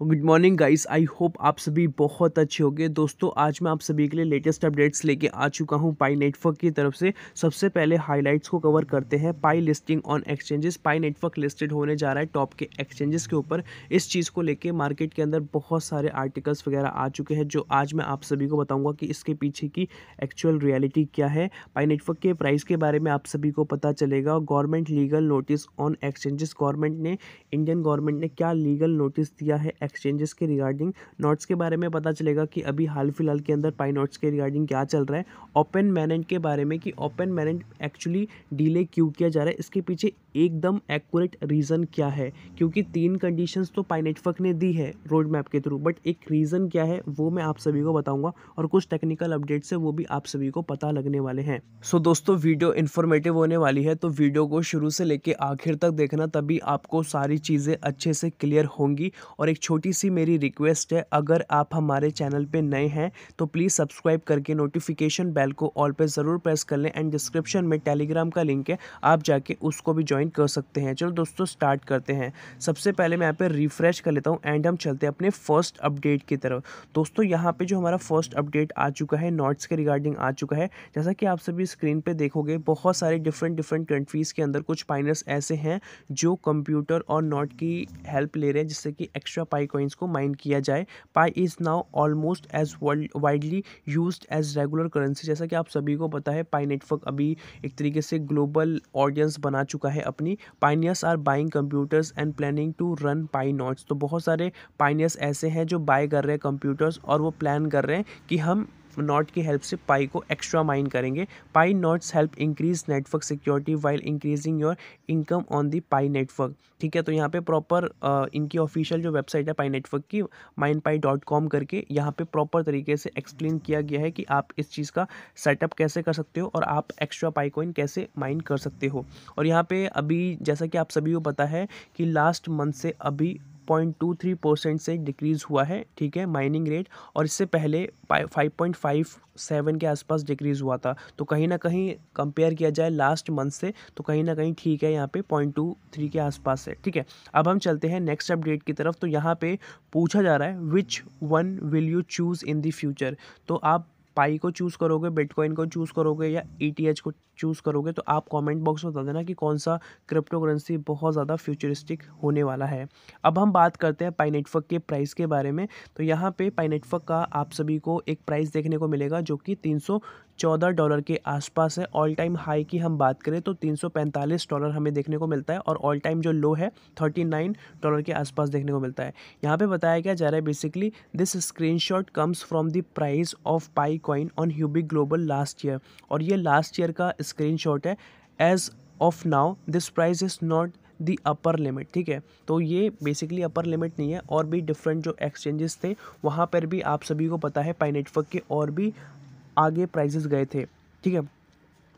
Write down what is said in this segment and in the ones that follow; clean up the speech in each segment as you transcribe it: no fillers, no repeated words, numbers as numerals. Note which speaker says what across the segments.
Speaker 1: Good morning guys, I hope आप सभी बहुत अच्छे होंगे। दोस्तों आज मैं आप सभी के लिए लेटेस्ट अपडेट्स लेके आ चुका हूं पाई नेटवर्क की तरफ से। सबसे पहले हाइलाइट्स को कवर करते हैं। Pi listing on exchanges, Pi network listed होने जा रहा है टॉप के एक्सचेंजेस के ऊपर। इस चीज़ को लेके मार्केट के अंदर बहुत सारे आर्टिकल्स वगैरह आ चुके हैं जो आज मैं आप सभी को बताऊँगा कि इसके पीछे की एक्चुअल रियलिटी क्या है। पाई नेटवर्क के प्राइस के बारे में आप सभी को पता चलेगा। Government legal notice on exchanges, government ने, इंडियन गवर्नमेंट ने क्या लीगल नोटिस दिया है एक्सचेंजेस के रिगार्डिंग। नोट्स के बारे में पता चलेगा कि अभी हाल फिलहाल के अंदर पाई नोट्स के रिगार्डिंग क्या चल रहा है। ओपन मैनेंट के बारे में कि ओपन मैनेंट एक्चुअली डिले क्यों किया जा रहा है, इसके पीछे एकदम एक्यूरेट रीज़न क्या है। क्योंकि 3 कंडीशंस तो पाई नेटवर्क ने दी है रोड मैप के थ्रू, बट एक रीज़न क्या है वो मैं आप सभी को बताऊंगा और कुछ टेक्निकल अपडेट्स है वो भी आप सभी को पता लगने वाले हैं। सो दोस्तों वीडियो इन्फॉर्मेटिव होने वाली है, तो वीडियो को शुरू से लेके आखिर तक देखना, तभी आपको सारी चीज़ें अच्छे से क्लियर होंगी। और एक छोटी सी मेरी रिक्वेस्ट है, अगर आप हमारे चैनल पे नए हैं तो प्लीज़ सब्सक्राइब करके नोटिफिकेशन बेल को ऑल पे ज़रूर प्रेस कर लें। एंड डिस्क्रिप्शन में टेलीग्राम का लिंक है, आप जाके उसको भी ज्वाइन कर सकते हैं। चलो दोस्तों स्टार्ट करते हैं। सबसे पहले मैं यहाँ पे रिफ्रेश कर लेता हूँ एंड हम चलते हैं अपने फर्स्ट अपडेट की तरफ। दोस्तों यहाँ पे जो हमारा फर्स्ट अपडेट आ चुका है नोट्स के रिगार्डिंग आ चुका है। जैसा कि आप सभी स्क्रीन पे देखोगे, बहुत सारे डिफरेंट कंट्रीज़ के अंदर कुछ पाइनर्स ऐसे हैं जो कंप्यूटर और नोट की हेल्प ले रहे हैं जिससे कि एक्स्ट्रा पाई कॉइन्स को माइन किया जाए। Pi is now almost as widely used as regular currency. जैसा कि आप सभी को पता है पाई नेटवर्क अभी एक तरीके से ग्लोबल ऑडियंस बना चुका है अपनी। Pioneers are buying computers and planning to run Pi nodes. तो बहुत सारे पाइनियर्स ऐसे हैं जो बाय कर रहे हैं कंप्यूटर्स और वो प्लान कर रहे हैं कि हम नोट की हेल्प से पाई को एक्स्ट्रा माइन करेंगे। Pi nodes help increase network security while increasing your income on the Pi network. ठीक है, तो यहाँ पे प्रॉपर इनकी ऑफिशियल जो वेबसाइट है पाई नेटवर्क की, mindpi.com करके, यहाँ पे प्रॉपर तरीके से एक्सप्लेन किया गया है कि आप इस चीज़ का सेटअप कैसे कर सकते हो और आप एक्स्ट्रा पाई कॉइन कैसे माइन कर सकते हो। और यहाँ पे अभी जैसा कि आप सभी को पता है कि लास्ट मंथ से अभी 0.23% से डिक्रीज़ हुआ है, ठीक है, माइनिंग रेट। और इससे पहले 5.57 के आसपास डिक्रीज़ हुआ था। तो कहीं ना कहीं कंपेयर किया जाए लास्ट मंथ से तो कहीं ना कहीं ठीक है, यहाँ पे 0.23 के आसपास है। ठीक है, अब हम चलते हैं नेक्स्ट अपडेट की तरफ। तो यहाँ पे पूछा जा रहा है which one will you choose in the future. तो आप पाई को चूज़ करोगे, बिटकॉइन को चूज़ करोगे या ETH को चूज़ करोगे, तो आप कमेंट बॉक्स में बता देना कि कौन सा क्रिप्टो करेंसी बहुत ज़्यादा फ्यूचरिस्टिक होने वाला है। अब हम बात करते हैं पाई नेटवर्क के प्राइस के बारे में। तो यहाँ पे पाई नेटवर्क का आप सभी को एक प्राइस देखने को मिलेगा जो कि $314 के आसपास है। ऑल टाइम हाई की हम बात करें तो $345 हमें देखने को मिलता है और ऑल टाइम जो लो है $39 के आसपास देखने को मिलता है। यहाँ पे बताया क्या जा रहा है, basically this screenshot comes from the price of Pi coin on Huobi global last year. और ये लास्ट ईयर का स्क्रीनशॉट है। As of now this price is not the upper limit. ठीक है, तो ये बेसिकली अपर लिमिट नहीं है। और भी डिफरेंट जो एक्सचेंजेस थे वहाँ पर भी आप सभी को पता है पाई नेटवर्क के और भी आगे प्राइजेस गए थे। ठीक है,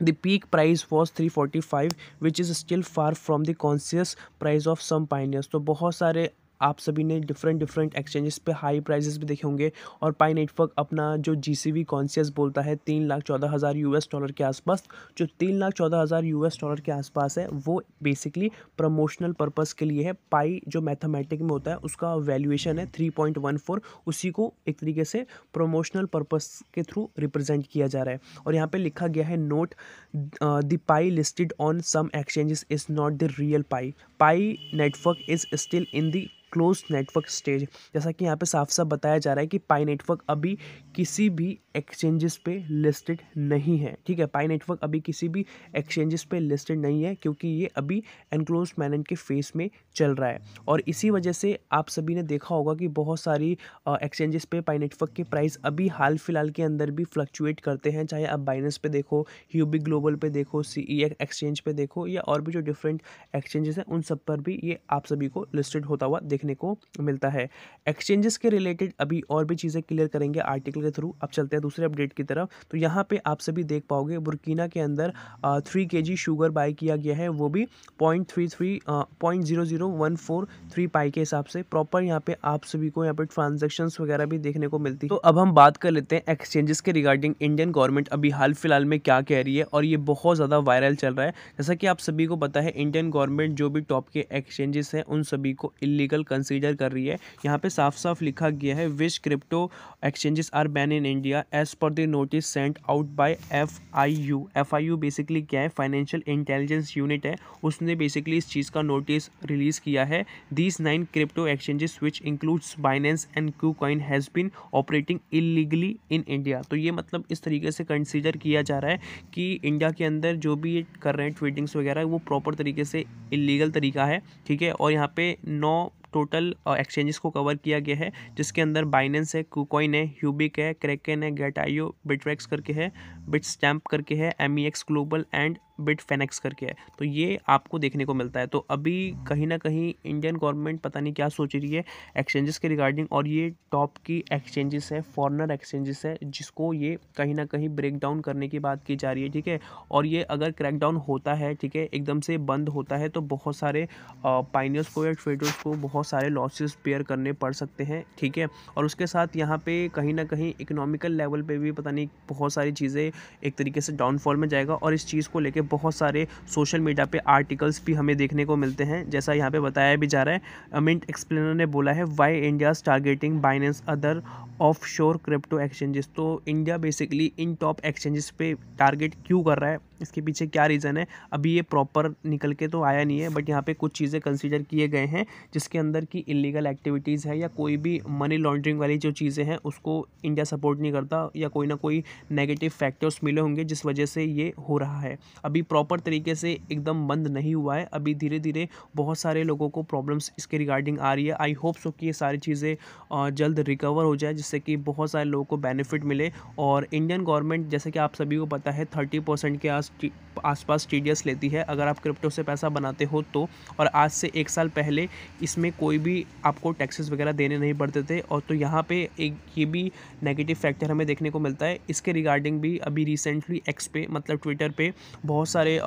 Speaker 1: the peak price was 345 which is still far from the conscious price of some pioneers. तो बहुत सारे आप सभी ने डिफरेंट एक्सचेंजेस पे हाई प्राइजेस भी देखे होंगे। और पाई नेटवर्क अपना जो GCV कॉन्शियस बोलता है $3,14,000 के आसपास। जो $3,14,000 के आसपास है वो बेसिकली प्रमोशनल पर्पस के लिए है। पाई जो मैथमेटिक में होता है उसका वैल्यूएशन है 3.14, उसी को एक तरीके से प्रमोशनल पर्पस के थ्रू रिप्रेजेंट किया जा रहा है। और यहाँ पे लिखा गया है note the Pi listed on some exchanges is not the real Pi. Pi network is still in the close network stage. जैसा कि यहाँ पे साफ साफ बताया जा रहा है कि पाई नेटवर्क अभी किसी भी एक्सचेंजेस पे लिस्टेड नहीं है। ठीक है, पाई नेटवर्क अभी किसी भी एक्सचेंजेस पे लिस्टेड नहीं है क्योंकि ये अभी एनक्लोज मैनेंट के फेस में चल रहा है। और इसी वजह से आप सभी ने देखा होगा कि बहुत सारी एक्सचेंजेस पे पाई नेटवर्क के प्राइस अभी हाल फिलहाल के अंदर भी फ्लक्चुएट करते हैं। चाहे आप बाइनेंस पे देखो, ह्यूबिक ग्लोबल पे देखो, CEX एक्सचेंज पे देखो या और भी जो डिफरेंट एक्सचेंजेस हैं उन सब पर भी ये आप सभी को लिस्टेड होता हुआ देखने को मिलता है। एक्सचेंजेस के रिलेटेड अभी और भी चीज़ें क्लियर करेंगे आर्टिकल के थ्रू। अब चलते हैं दूसरे अपडेट की तरफ। तो यहाँ पे आप सभी देख पाओगे बुर्किना के अंदर 3 kg शुगर बाय किया गया है, वो भी 0.143 पाई के हिसाब से। प्रॉपर यहाँ पे आप सभी को यहाँ पे ट्रांजेक्शन्स वगैरह भी देखने को मिलती है। तो अब हम बात कर लेते हैं एक्सचेंजेस के रिगार्डिंग इंडियन गवर्नमेंट अभी हाल फिलहाल में क्या कह रही है, और ये बहुत ज़्यादा वायरल चल रहा है। जैसा कि आप सभी को पता है इंडियन गवर्नमेंट जो भी टॉप के एक्सचेंजेस हैं उन सभी को इलीगल कंसीडर कर रही है। यहाँ पे साफ साफ लिखा गया है which crypto exchanges are ban in India as per the notice sent out by FIU basically क्या है, फाइनेंशियल इंटेलिजेंस यूनिट है, उसने बेसिकली इस चीज़ का नोटिस रिलीज़ किया है। These 9 crypto exchanges which includes Binance and KuCoin has been operating illegally in India. तो ये मतलब इस तरीके से कंसीडर किया जा रहा है कि इंडिया के अंदर जो भी ये कर रहे हैं ट्रेडिंग्स वगैरह वो प्रॉपर तरीके से इलीगल तरीका है, ठीक है। और यहाँ पे 9 टोटल एक्सचेंजेस को कवर किया गया है, जिसके अंदर बाइनेंस है, क्यूकॉइन है, ह्यूबिक है, क्रैकन है, गेट.io, बिटरेक्स करके है, बिटस्टैम्प करके है, MEX ग्लोबल एंड बिटफेनेक्स करके है। तो ये आपको देखने को मिलता है। तो अभी कहीं ना कहीं इंडियन गवर्नमेंट पता नहीं क्या सोच रही है एक्सचेंजेस के रिगार्डिंग, और ये टॉप की एक्सचेंजेस है, फॉरेनर एक्सचेंजेस है, जिसको ये कहीं ना कहीं ब्रेक डाउन करने की बात की जा रही है, ठीक है। और ये अगर क्रैकडाउन होता है, ठीक है, एकदम से बंद होता है, तो बहुत सारे पाइनियर्स को या ट्रेडर्स को बहुत सारे लॉसेस बेयर करने पड़ सकते हैं, ठीक है। और उसके साथ यहाँ पे कहीं ना कहीं इकोनॉमिकल लेवल पे भी पता नहीं बहुत सारी चीज़ें एक तरीके से डाउनफॉल में जाएगा। और इस चीज़ को लेके बहुत सारे सोशल मीडिया पे आर्टिकल्स भी हमें देखने को मिलते हैं, जैसा यहाँ पे बताया भी जा रहा है। मिंट एक्सप्लेनर ने बोला है why India targeting Binance other offshore crypto exchanges. तो इंडिया बेसिकली इन टॉप एक्सचेंजेस पे टारगेट क्यों कर रहा है, इसके पीछे क्या रीज़न है, अभी ये प्रॉपर निकल के तो आया नहीं है, बट यहाँ पे कुछ चीज़ें कंसीडर किए गए हैं जिसके अंदर की इलीगल एक्टिविटीज़ है या कोई भी मनी लॉन्ड्रिंग वाली जो चीज़ें हैं उसको इंडिया सपोर्ट नहीं करता, या कोई ना कोई नेगेटिव फैक्टर्स मिले होंगे जिस वजह से ये हो रहा है। अभी प्रॉपर तरीके से एकदम बंद नहीं हुआ है, अभी धीरे धीरे बहुत सारे लोगों को प्रॉब्लम्स इसके रिगार्डिंग आ रही है। आई होप सो कि ये सारी चीज़ें जल्द रिकवर हो जाए, जिससे कि बहुत सारे लोगों को बेनिफिट मिले। और इंडियन गवर्नमेंट जैसे कि आप सभी को पता है 30% के आसपास TDS लेती है अगर आप क्रिप्टो से पैसा बनाते हो तो। और आज से 1 साल पहले इसमें कोई भी आपको टैक्सेस वगैरह देने नहीं पड़ते थे। और तो यहाँ पे एक ये भी नेगेटिव फैक्टर हमें देखने को मिलता है। इसके रिगार्डिंग भी अभी रिसेंटली एक्स पे मतलब ट्विटर पे बहुत सारे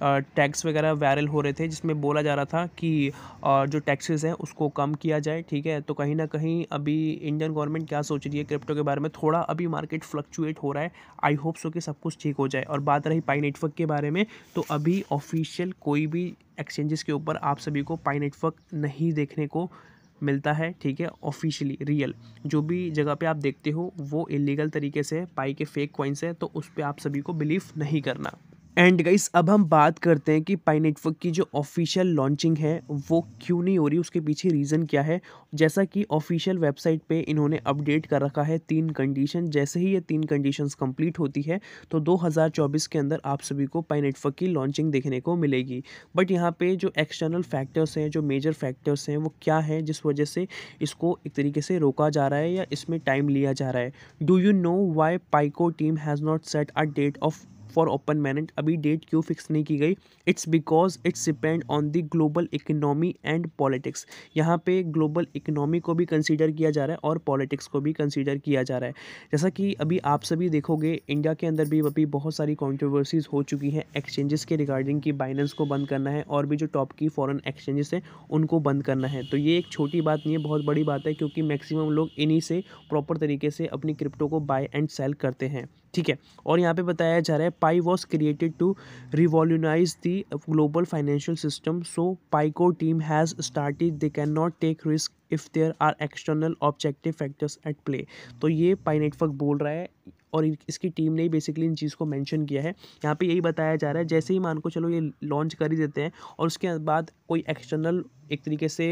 Speaker 1: टैक्स वगैरह वायरल हो रहे थे, जिसमें बोला जा रहा था कि जो टैक्सेस हैं उसको कम किया जाए, ठीक है। तो कहीं ना कहीं अभी इंडियन गवर्नमेंट क्या सोच रही है क्रिप्टो के बारे में, थोड़ा अभी मार्केट फ्लक्चुएट हो रहा है। आई होप सो कि सब कुछ ठीक हो जाए। और बात रही पाई नेटवर्क के बारे में, तो अभी ऑफिशियल कोई भी एक्सचेंजेस के ऊपर आप सभी को पाई नेटवर्क नहीं देखने को मिलता है, ठीक है। ऑफिशियली रियल जो भी जगह पे आप देखते हो वो इलीगल तरीके से पाई के फेक कॉइन्स है, तो उस पर आप सभी को बिलीव नहीं करना। एंड गाइस अब हम बात करते हैं कि पाई नेटवर्क की जो ऑफिशियल लॉन्चिंग है वो क्यों नहीं हो रही, उसके पीछे रीज़न क्या है। जैसा कि ऑफिशियल वेबसाइट पे इन्होंने अपडेट कर रखा है 3 कंडीशन, जैसे ही ये 3 कंडीशंस कंप्लीट होती है तो 2024 के अंदर आप सभी को पाई नेटवर्क की लॉन्चिंग देखने को मिलेगी। बट यहाँ पे जो एक्सटर्नल फैक्टर्स हैं, जो मेजर फैक्टर्स हैं, वो क्या है जिस वजह से इसको एक तरीके से रोका जा रहा है या इसमें टाइम लिया जा रहा है। Do you know why Pi core team has not set a date of for open mainnet, अभी डेट क्यों फिक्स नहीं की गई। It's because it's depend on the global economy and politics. यहाँ पे ग्लोबल इकोनॉमी को भी कंसीडर किया जा रहा है और पॉलिटिक्स को भी कंसीडर किया जा रहा है। जैसा कि अभी आप सभी देखोगे इंडिया के अंदर भी अभी बहुत सारी कॉन्ट्रोवर्सीज हो चुकी हैं एक्सचेंजेस के रिगार्डिंग की बाइनेंस को बंद करना है और भी जो टॉप की फॉरेन एक्सचेंजेस हैं उनको बंद करना है। तो ये एक छोटी बात नहीं है, बहुत बड़ी बात है, क्योंकि मैक्सिमम लोग इन्हीं से प्रॉपर तरीके से अपनी क्रिप्टो को बाय एंड सेल करते हैं, ठीक है। और यहाँ पे बताया जा रहा है Pi was created to revolutionize the global financial system, so Pi core team has started they can not take risk if there are external objective factors at play. तो ये पाई नेटवर्क बोल रहा है और इसकी टीम ने बेसिकली इन चीज़ को मेंशन किया है। यहाँ पे यही बताया जा रहा है जैसे ही मान को चलो ये लॉन्च कर ही देते हैं और उसके बाद कोई एक्सटर्नल एक तरीके से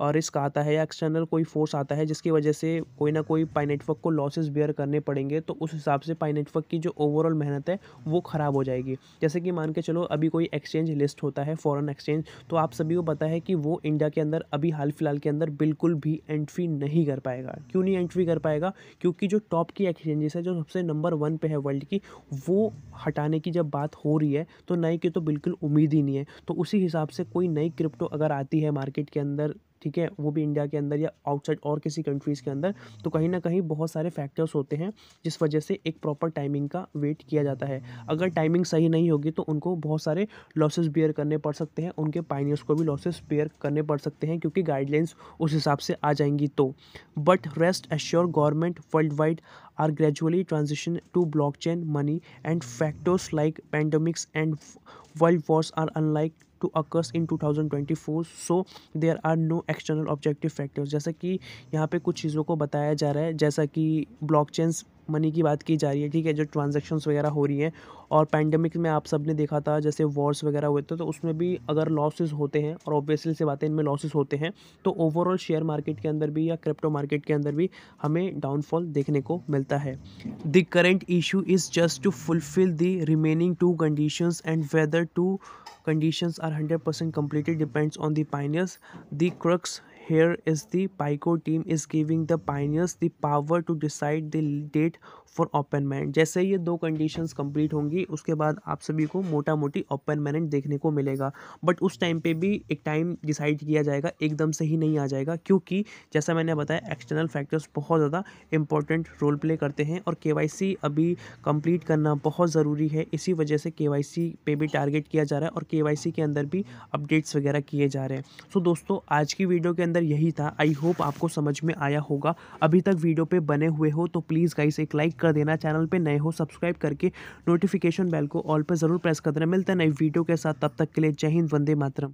Speaker 1: रिस्क आता है या एक्सटर्नल कोई फोर्स आता है जिसकी वजह से कोई ना कोई पाई नेटवर्क को लॉसेस बेयर करने पड़ेंगे, तो उस हिसाब से पाई नेटवर्क की जो ओवरऑल मेहनत है वो ख़राब हो जाएगी। जैसे कि मान के चलो अभी कोई एक्सचेंज लिस्ट होता है फॉरेन एक्सचेंज, तो आप सभी को पता है कि वो इंडिया के अंदर अभी हाल फिलहाल के अंदर बिल्कुल भी एंट्री नहीं कर पाएगा। क्यों नहीं एंट्री कर पाएगा, क्योंकि जो टॉप की एक्सचेंजेस है जो सबसे नंबर 1 पे है वर्ल्ड की, वो हटाने की जब बात हो रही है तो नई की तो बिल्कुल उम्मीद ही नहीं है। तो उसी हिसाब से कोई नई क्रिप्टो अगर आती है मार्केट के अंदर, ठीक है, वो भी इंडिया के अंदर या आउटसाइड और किसी कंट्रीज़ के अंदर, तो कहीं ना कहीं बहुत सारे फैक्टर्स होते हैं जिस वजह से एक प्रॉपर टाइमिंग का वेट किया जाता है। अगर टाइमिंग सही नहीं होगी तो उनको बहुत सारे लॉसेस बेयर करने पड़ सकते हैं, उनके पाइनियर्स को भी लॉसेस बेयर करने पड़ सकते हैं क्योंकि गाइडलाइंस उस हिसाब से आ जाएंगी। तो but rest assure government world wide are gradually transition to blockchain money and factors like pandemics and world wars are unlikely to occurs in 2024, so there are no external objective factors. जैसा कि यहाँ पे कुछ चीज़ों को बताया जा रहा है, जैसा कि ब्लॉकचेन्स मनी की बात की जा रही है, ठीक है, जो ट्रांजैक्शंस वगैरह हो रही हैं। और पैंडेमिक में आप सब ने देखा था, जैसे वॉर्स वगैरह हुए थे, तो उसमें भी अगर लॉसेस होते हैं, और ऑब्वियसली से बातें, इनमें लॉसेस होते हैं, तो ओवरऑल शेयर मार्केट के अंदर भी या क्रिप्टो मार्केट के अंदर भी हमें डाउनफॉल देखने को मिलता है। The current issue is just to fulfil the remaining two conditions, and whether two conditions are 100% completed depends on the pioneers. The crux here is the PICO team is giving the pioneers the power to decide the date for open mainnet. जैसे ये दो conditions complete होंगी, उसके बाद आप सभी को मोटा मोटी ओपन मैंड देखने को मिलेगा। बट उस टाइम पे भी एक टाइम डिसाइड किया जाएगा, एकदम से ही नहीं आ जाएगा, क्योंकि जैसा मैंने बताया एक्सटर्नल फैक्टर्स बहुत ज़्यादा इंपॉर्टेंट रोल प्ले करते हैं, और KYC अभी कंप्लीट करना बहुत ज़रूरी है। इसी वजह से KYC पे भी टारगेट किया जा रहा है, और KYC के अंदर भी अपडेट्स वगैरह किए जा रहे हैं। सो दोस्तों, आज की वीडियो के अंदर यही था। आई होप आपको समझ में आया होगा। अभी तक वीडियो पे बने हुए हो तो प्लीज़ गाइस एक लाइक कर देना, चैनल पे नए हो सब्सक्राइब करके नोटिफिकेशन बेल को ऑल पे ज़रूर प्रेस कर देना। मिलते हैं नई वीडियो के साथ, तब तक के लिए जय हिंद, वंदे मातरम।